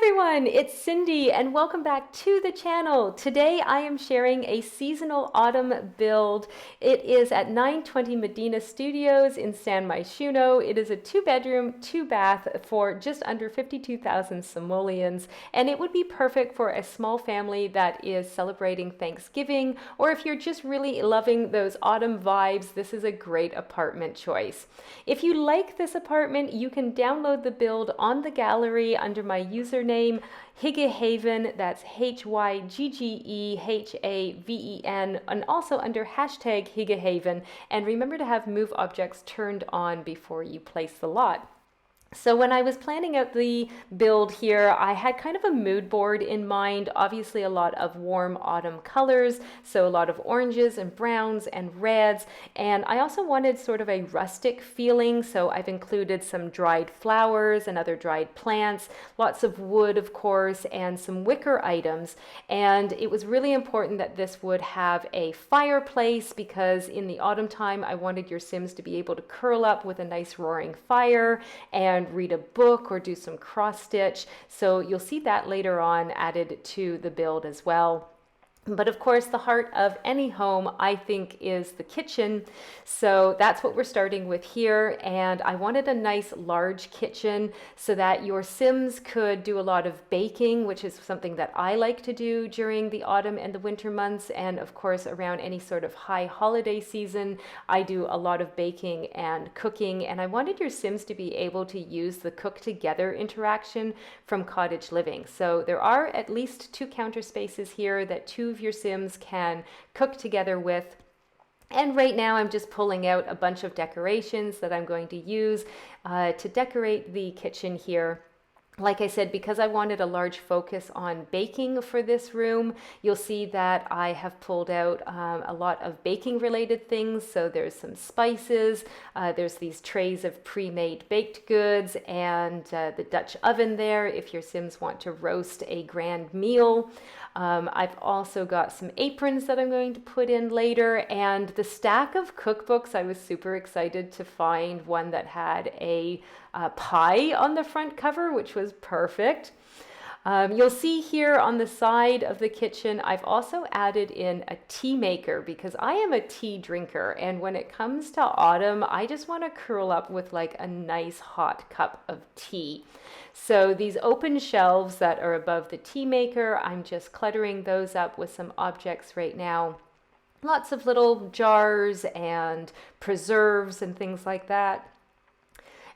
Everyone, it's Cindy and welcome back to the channel. Today I am sharing a seasonal autumn build. It is at 920 Medina Studios in San Myshuno. It is a 2-bedroom, 2-bath for just under 52,000 simoleons, and it would be perfect for a small family that is celebrating Thanksgiving, or if you're just really loving those autumn vibes, this is a great apartment choice. If you like this apartment, you can download the build on the gallery under my username Hyggehaven, that's Hyggehaven, and also under hashtag Hyggehaven. And remember to have move objects turned on before you place the lot. So when I was planning out the build here, I had kind of a mood board in mind. Obviously a lot of warm autumn colors, so a lot of oranges and browns and reds. And I also wanted sort of a rustic feeling, so I've included some dried flowers and other dried plants, lots of wood, of course, and some wicker items. And it was really important that this would have a fireplace because in the autumn time, I wanted your Sims to be able to curl up with a nice roaring fire and read a book or do some cross stitch. So you'll see that later on added to the build as well. But of course, the heart of any home, I think, is the kitchen. So that's what we're starting with here. And I wanted a nice large kitchen so that your Sims could do a lot of baking, which is something that I like to do during the autumn and the winter months. And of course, around any sort of high holiday season, I do a lot of baking and cooking. And I wanted your Sims to be able to use the cook together interaction from cottage living. So there are at least 2 counter spaces here that 2 of your Sims can cook together with. And right now I'm just pulling out a bunch of decorations that I'm going to use to decorate the kitchen here. Like I said, because I wanted a large focus on baking for this room, you'll see that I have pulled out a lot of baking related things. So there's some spices, there's these trays of pre-made baked goods, and the Dutch oven there if your Sims want to roast a grand meal. I've also got some aprons that I'm going to put in later, and the stack of cookbooks, I was super excited to find one that had a pie on the front cover, which was perfect. You'll see here on the side of the kitchen, I've also added in a tea maker because I am a tea drinker. And when it comes to autumn, I just want to curl up with like a nice hot cup of tea. So these open shelves that are above the tea maker, I'm just cluttering those up with some objects right now. Lots of little jars and preserves and things like that.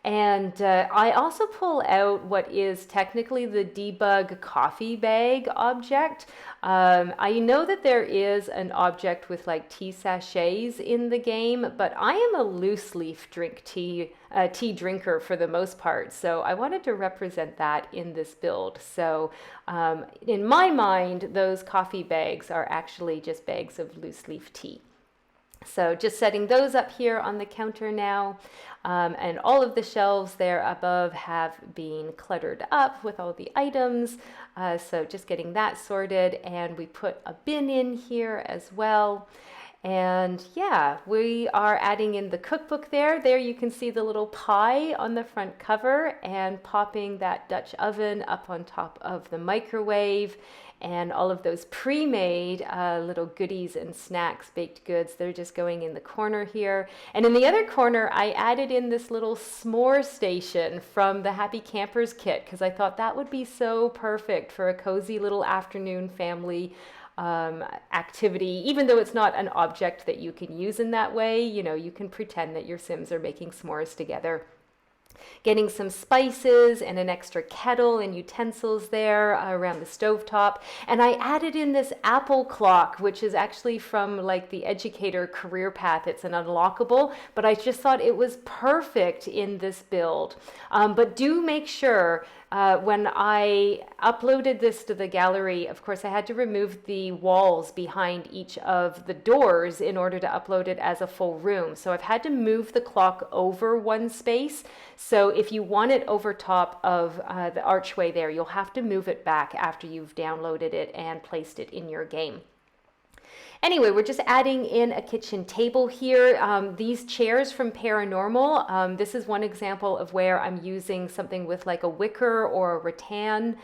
And I also pull out what is technically the debug coffee bag object. I know that there is an object with like tea sachets in the game, but I am a loose leaf tea drinker for the most part. So I wanted to represent that in this build. So in my mind, those coffee bags are actually just bags of loose leaf tea. So just setting those up here on the counter now, and all of the shelves there above have been cluttered up with all the items. So just getting that sorted, and we put a bin in here as well. And yeah, we are adding in the cookbook there. There you can see the little pie on the front cover and popping that Dutch oven up on top of the microwave. And all of those pre-made little goodies and snacks, baked goods, they're just going in the corner here. And in the other corner, I added in this little s'more station from the Happy Campers kit because I thought that would be so perfect for a cozy little afternoon family activity. Even though it's not an object that you can use in that way, you know, you can pretend that your Sims are making s'mores together. Getting some spices and an extra kettle and utensils there around the stovetop. And I added in this apple clock, which is actually from like the Educator career path. It's an unlockable, but I just thought it was perfect in this build. But do make sure when I uploaded this to the gallery, of course, I had to remove the walls behind each of the doors in order to upload it as a full room. So I've had to move the clock over one space. So if you want it over top of the archway there, you'll have to move it back after you've downloaded it and placed it in your game. Anyway, we're just adding in a kitchen table here. These chairs from Paranormal, this is one example of where I'm using something with like a wicker or a rattan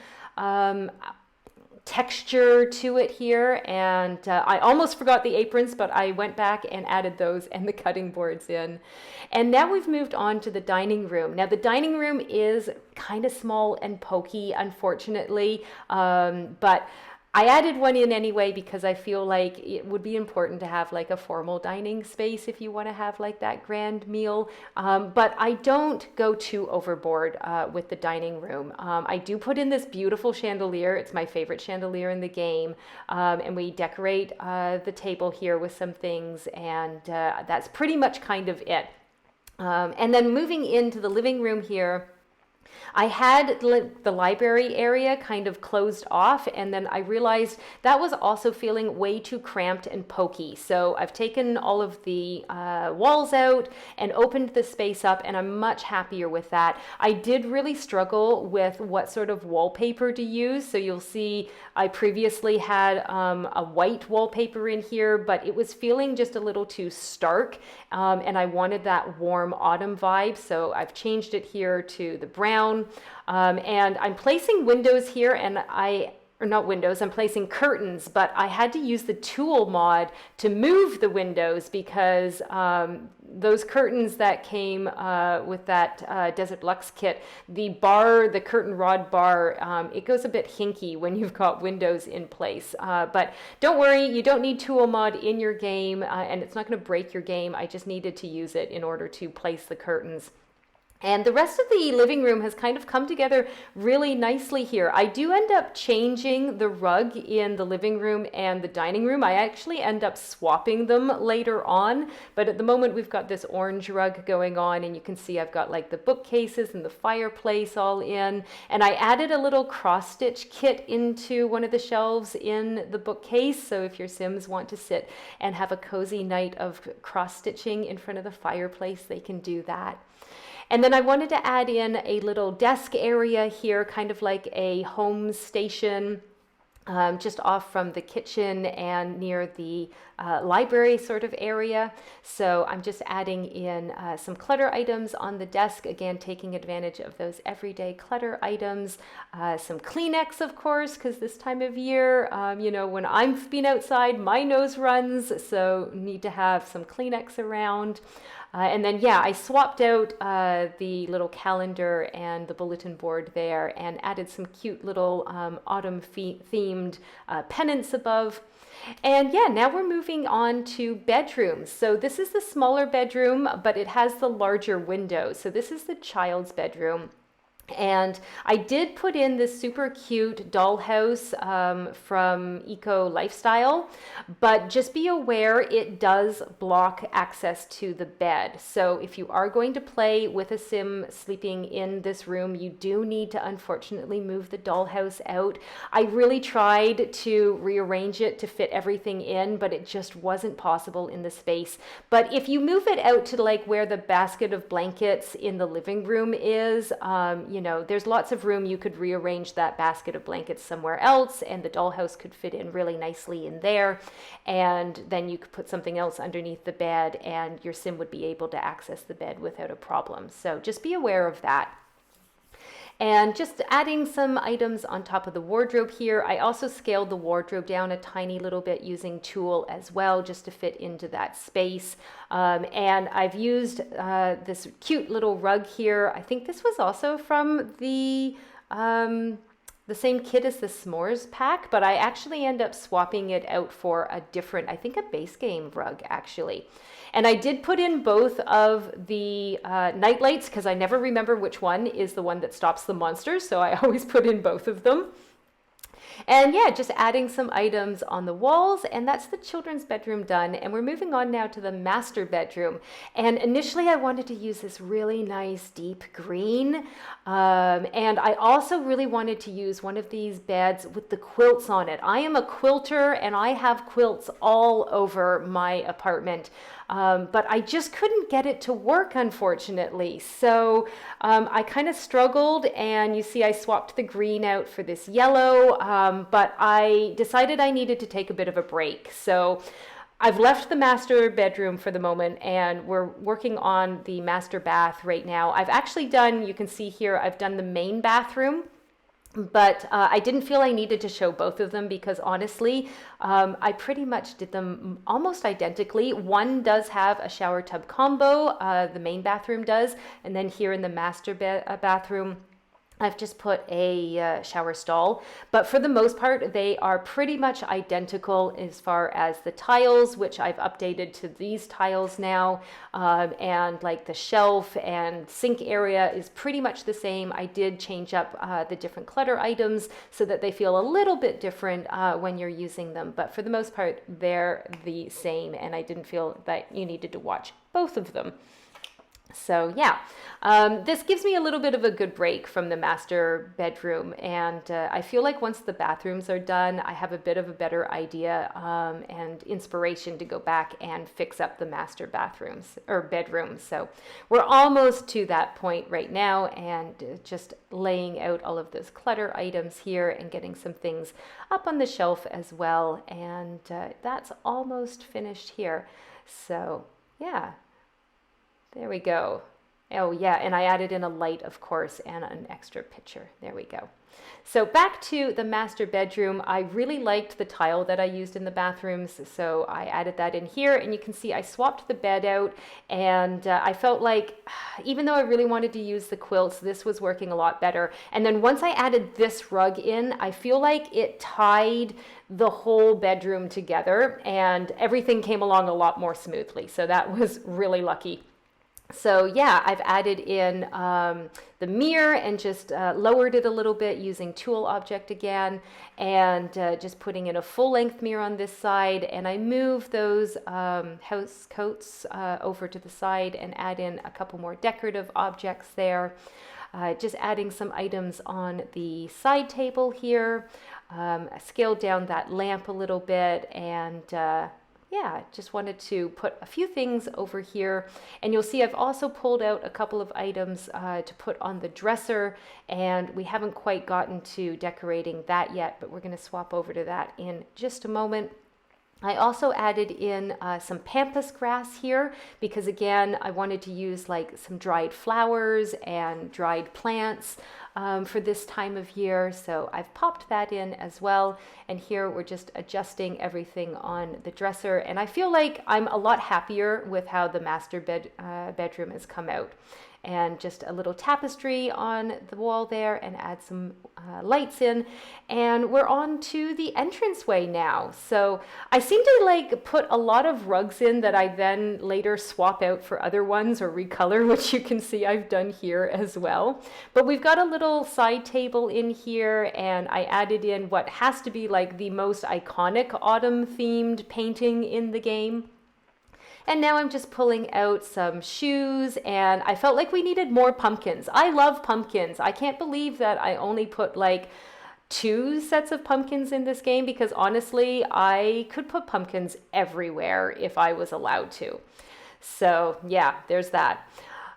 texture to it here, and I almost forgot the aprons, but I went back and added those and the cutting boards in. And now we've moved on to the dining room. Now the dining room is kind of small and pokey, unfortunately, but I added one in anyway because I feel like it would be important to have like a formal dining space if you want to have like that grand meal. But I don't go too overboard with the dining room. I do put in this beautiful chandelier. It's my favorite chandelier in the game. And we decorate the table here with some things, and that's pretty much kind of it. And then moving into the living room here, I had the library area kind of closed off, and then I realized that was also feeling way too cramped and pokey. So I've taken all of the walls out and opened the space up, and I'm much happier with that. I did really struggle with what sort of wallpaper to use. So you'll see I previously had a white wallpaper in here, but it was feeling just a little too stark, and I wanted that warm autumn vibe. So I've changed it here to the brown. And I'm placing windows here, and or not windows, I'm placing curtains, but I had to use the tool mod to move the windows because those curtains that came with that Desert Luxe kit, the curtain rod bar, it goes a bit hinky when you've got windows in place. But don't worry, you don't need tool mod in your game, and it's not going to break your game. I just needed to use it in order to place the curtains. And the rest of the living room has kind of come together really nicely here. I do end up changing the rug in the living room and the dining room. I actually end up swapping them later on, but at the moment we've got this orange rug going on, and you can see I've got like the bookcases and the fireplace all in, and I added a little cross-stitch kit into one of the shelves in the bookcase, so if your Sims want to sit and have a cozy night of cross-stitching in front of the fireplace, they can do that. And then I wanted to add in a little desk area here, kind of like a home station, just off from the kitchen and near the library sort of area. So I'm just adding in some clutter items on the desk, again, taking advantage of those everyday clutter items. Some Kleenex, of course, because this time of year, when I've been outside, my nose runs, so need to have some Kleenex around. And then, I swapped out the little calendar and the bulletin board there and added some cute little autumn themed pennants above. And now we're moving on to bedrooms. So this is the smaller bedroom, but it has the larger window. So this is the child's bedroom. And I did put in this super cute dollhouse from Eco Lifestyle, but just be aware it does block access to the bed. So if you are going to play with a Sim sleeping in this room, you do need to unfortunately move the dollhouse out. I really tried to rearrange it to fit everything in, but it just wasn't possible in the space. But if you move it out to like where the basket of blankets in the living room is, there's lots of room. You could rearrange that basket of blankets somewhere else, and the dollhouse could fit in really nicely in there. And then you could put something else underneath the bed, and your Sim would be able to access the bed without a problem. So just be aware of that. And just adding some items on top of the wardrobe here. I also scaled the wardrobe down a tiny little bit using tulle as well, just to fit into that space. And I've used this cute little rug here. I think this was also from the same kit as the s'mores pack, but I actually end up swapping it out for a different, I think a base game rug actually. And I did put in both of the night lights because I never remember which one is the one that stops the monsters, so I always put in both of them. And just adding some items on the walls, and that's the children's bedroom done. And we're moving on now to the master bedroom. And initially I wanted to use this really nice deep green. And I also really wanted to use one of these beds with the quilts on it. I am a quilter and I have quilts all over my apartment. But I just couldn't get it to work, unfortunately. So I kind of struggled, and you see I swapped the green out for this yellow, but I decided I needed to take a bit of a break. So I've left the master bedroom for the moment, and we're working on the master bath right now. I've actually done, you can see here, I've done the main bathroom. But I didn't feel I needed to show both of them because honestly, I pretty much did them almost identically. One does have a shower tub combo, the main bathroom does, and then here in the master bathroom, I've just put a shower stall, but for the most part, they are pretty much identical as far as the tiles, which I've updated to these tiles now, and like the shelf and sink area is pretty much the same. I did change up the different clutter items so that they feel a little bit different when you're using them, but for the most part, they're the same, and I didn't feel that you needed to watch both of them. So yeah, this gives me a little bit of a good break from the master bedroom, and I feel like once the bathrooms are done, I have a bit of a better idea and inspiration to go back and fix up the master bathrooms or bedrooms. So we're almost to that point right now, and just laying out all of those clutter items here and getting some things up on the shelf as well, and that's almost finished here. So yeah. There we go. Oh yeah, and I added in a light, of course, and an extra picture. There we go. So back to the master bedroom, I really liked the tile that I used in the bathrooms, so I added that in here, and you can see I swapped the bed out, and I felt like, even though I really wanted to use the quilts, this was working a lot better. And then once I added this rug in, I feel like it tied the whole bedroom together, and everything came along a lot more smoothly, so that was really lucky. So yeah, I've added in the mirror and just lowered it a little bit using tool object again, and just putting in a full length mirror on this side, and I move those house coats over to the side and add in a couple more decorative objects there. Just adding some items on the side table here. I scaled down that lamp a little bit, and yeah, just wanted to put a few things over here, and you'll see I've also pulled out a couple of items to put on the dresser, and we haven't quite gotten to decorating that yet, but we're going to swap over to that in just a moment. I also added in some pampas grass here because again I wanted to use like some dried flowers and dried plants for this time of year, so I've popped that in as well. And here we're just adjusting everything on the dresser, and I feel like I'm a lot happier with how the master bedroom has come out. And just a little tapestry on the wall there, and add some lights in, and we're on to the entranceway now. So I seem to like put a lot of rugs in that I then later swap out for other ones or recolor, which you can see I've done here as well. But we've got a little side table in here, and I added in what has to be like the most iconic autumn themed painting in the game. And now I'm just pulling out some shoes, and I felt like we needed more pumpkins. I love pumpkins. I can't believe that I only put like 2 sets of pumpkins in this game, because honestly, I could put pumpkins everywhere if I was allowed to. So yeah, there's that.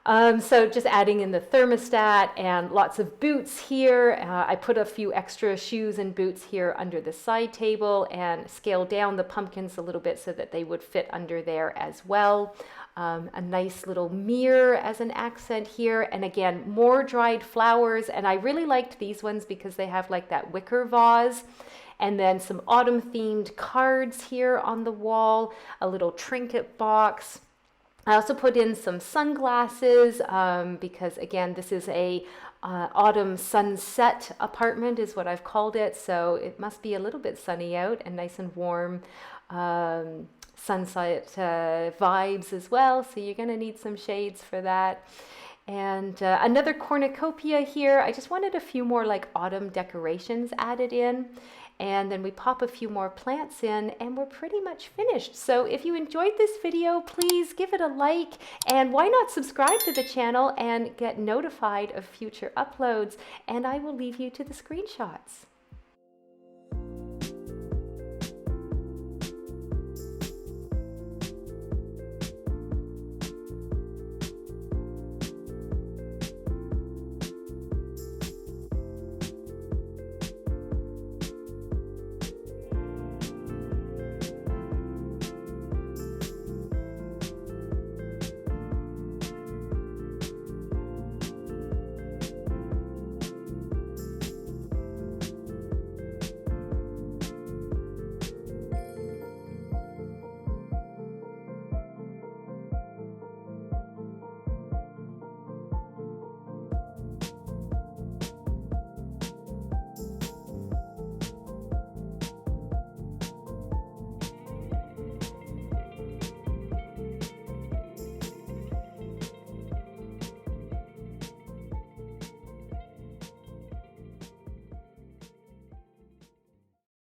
So just adding in the thermostat and lots of boots here. I put a few extra shoes and boots here under the side table and scaled down the pumpkins a little bit so that they would fit under there as well. A nice little mirror as an accent here, and again more dried flowers, and I really liked these ones because they have like that wicker vase. And then some autumn themed cards here on the wall, a little trinket box. I also put in some sunglasses because again this is a autumn sunset apartment is what I've called it, so it must be a little bit sunny out and nice and warm. Sunset vibes as well, so you're going to need some shades for that. And another cornucopia here. I just wanted a few more like autumn decorations added in. And then we pop a few more plants in, and we're pretty much finished. So if you enjoyed this video, please give it a like, and why not subscribe to the channel and get notified of future uploads. And I will leave you to the screenshots.